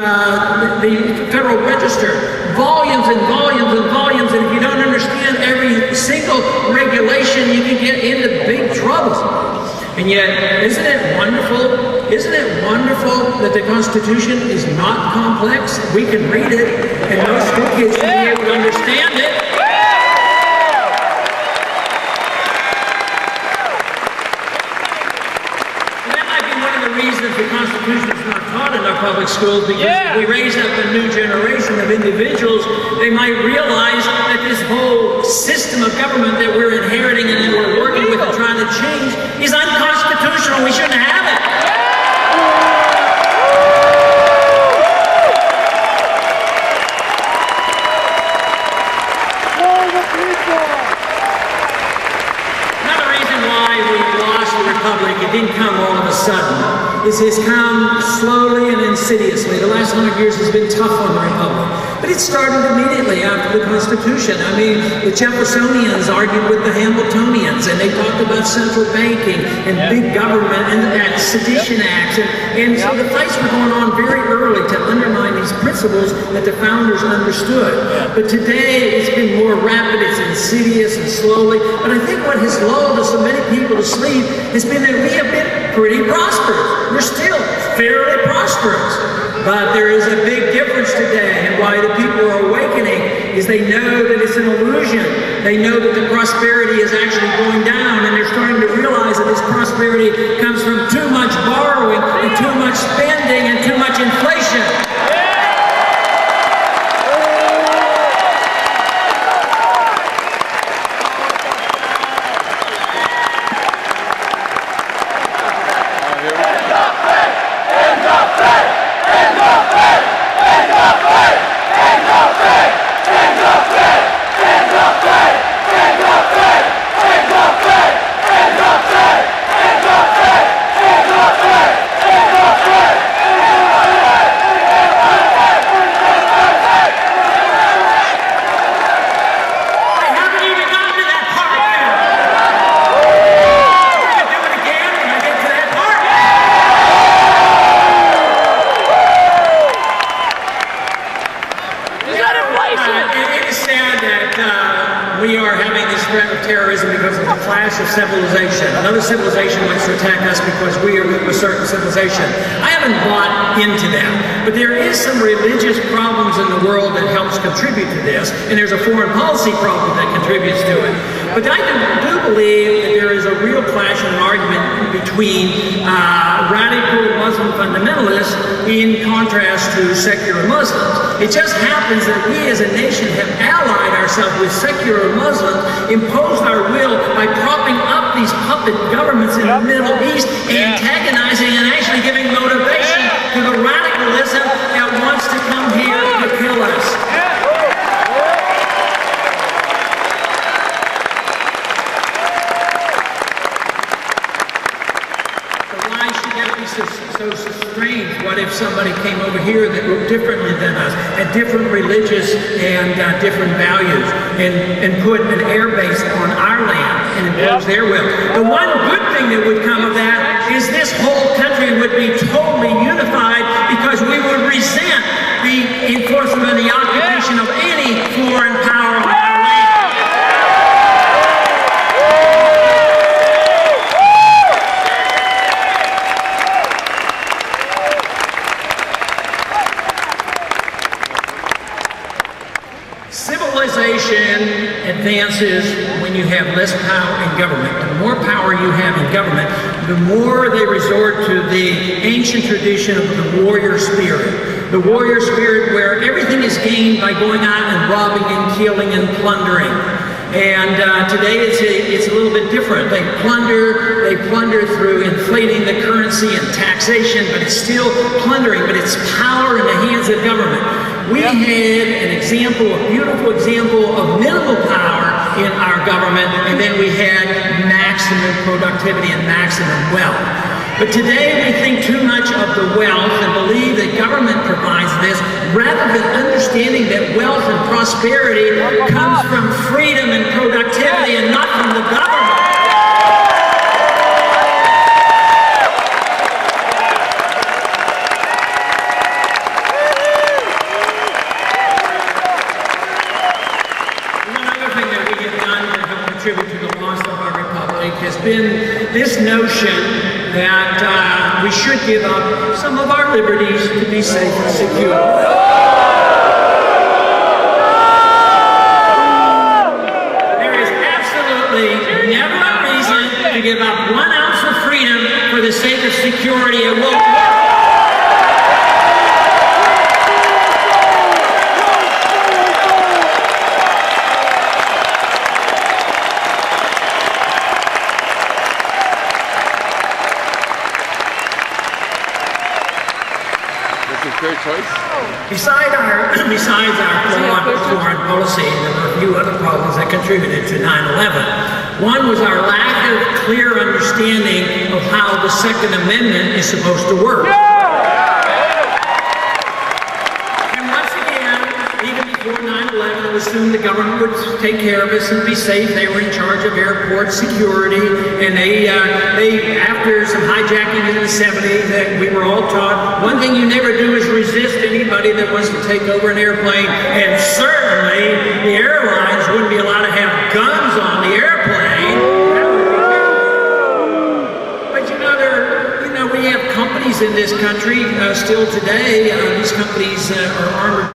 the Federal Register, volumes and volumes and volumes, and if you don't understand every single regulation, you can get into big trouble. And yet, isn't it wonderful? Isn't it wonderful that the Constitution is not complex? We can read it, and most school kids can be able to understand it. The Constitution is not taught in our public schools because if we raise up a new generation of individuals, they might realize that this whole system of government that we're inheriting and that we're working with and trying to change is unconstitutional. We shouldn't have it. Another reason why we lost the Republic, it didn't come all of a sudden. It has come slowly and insidiously. The last 100 years has been tough on the Republic. But it started immediately after the Constitution. I mean, the Jeffersonians argued with the Hamiltonians, and they talked about central banking and big government and sedition acts. And so the fights were going on very early to undermine these principles that the founders understood. But today, it's been more rapid, it's insidious and slowly. But I think what has lulled so many people to sleep has been that we have been pretty prosperous. We're still fairly prosperous, but there is a big difference today, and why the people are awakening is they know that it's an illusion. They know that the prosperity is actually going down, and they're starting to realize that this prosperity comes from too much borrowing and too much spending and too much inflation. We are having this threat of terrorism because of the clash of civilization. Another civilization wants to attack us because we are a certain civilization. I haven't bought into that, but there is some religious problems in the world that helps contribute to this, and there's a foreign policy problem that contributes to it. But I do believe that there is a real clash and argument between radical Muslim fundamentalists in contrast to secular Muslims. It just happens that we as a nation have allied ourselves with secular Muslims, imposed our will by propping up these puppet governments in the Middle East, antagonizing and actually giving motivation to the radicalism that wants to come here to kill us. So strange. What if somebody came over here that looked differently than us, had different religious and different values, and put an air base on our land and impose their will? The one good thing that would come of that is this whole country would be totally unified because we would resent the enforcement and the occupation of any foreign power on our land. Civilization advances when you have less power in government. The more power you have in government, the more they resort to the ancient tradition of the warrior spirit. The warrior spirit where everything is gained by going out and robbing and killing and plundering. And today it's a little bit different. They plunder through inflating the currency and taxation, but it's still plundering, but it's power in the hands of government. We had an example, a beautiful example of minimal power in our government, and then we had maximum productivity and maximum wealth. But today we think too much of the wealth and believe that government provides this, rather than understanding that wealth and prosperity comes from freedom and productivity and not from the government. been this notion that we should give up some of our liberties to be safe and secure. There is absolutely never a reason to give up 1 ounce of freedom for the sake of security. It won't work. Fair choice. Besides our foreign policy, there were a few other problems that contributed to 9/11. One was our lack of clear understanding of how the Second Amendment is supposed to work. And once again, even before 9/11, it was assumed the government would take care of us and be safe. They were in charge of airport security, and they after some hijacking in the 70s, that we were all taught, one thing you never do is resist anybody that wants to take over an airplane, and certainly the airlines wouldn't be allowed to have guns on the airplane. But we have companies in this country still today. These companies are armored